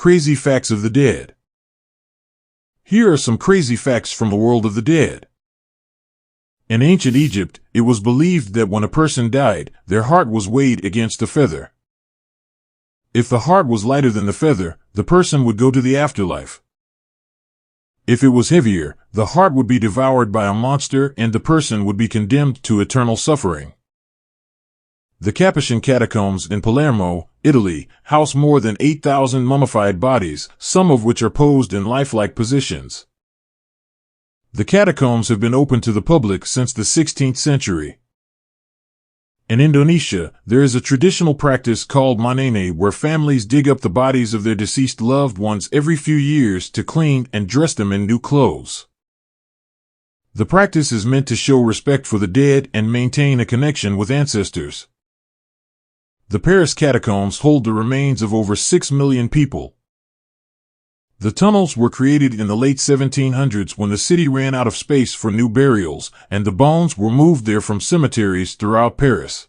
Crazy facts of the dead. Here are some crazy facts from the world of the dead. In ancient Egypt, it was believed that when a person died, their heart was weighed against a feather. If the heart was lighter than the feather, the person would go to the afterlife. If it was heavier, the heart would be devoured by a monster and the person would be condemned to eternal suffering. The Capuchin catacombs in Palermo, Italy, house more than 8,000 mummified bodies, some of which are posed in lifelike positions. The catacombs have been open to the public since the 16th century. In Indonesia, there is a traditional practice called manene where families dig up the bodies of their deceased loved ones every few years to clean and dress them in new clothes. The practice is meant to show respect for the dead and maintain a connection with ancestors. The Paris catacombs hold the remains of over 6 million people. The tunnels were created in the late 1700s when the city ran out of space for new burials, and the bones were moved there from cemeteries throughout Paris.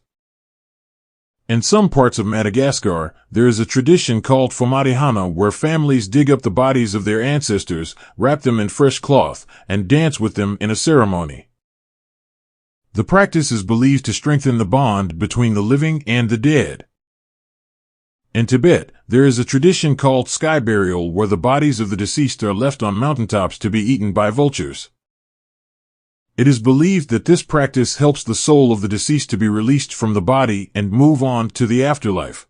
In some parts of Madagascar, there is a tradition called Famadihana where families dig up the bodies of their ancestors, wrap them in fresh cloth, and dance with them in a ceremony. The practice is believed to strengthen the bond between the living and the dead. In Tibet, there is a tradition called sky burial where the bodies of the deceased are left on mountaintops to be eaten by vultures. It is believed that this practice helps the soul of the deceased to be released from the body and move on to the afterlife.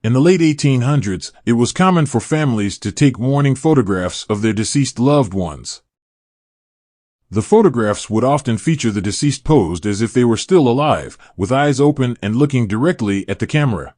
In the late 1800s, it was common for families to take mourning photographs of their deceased loved ones. The photographs would often feature the deceased posed as if they were still alive, with eyes open and looking directly at the camera.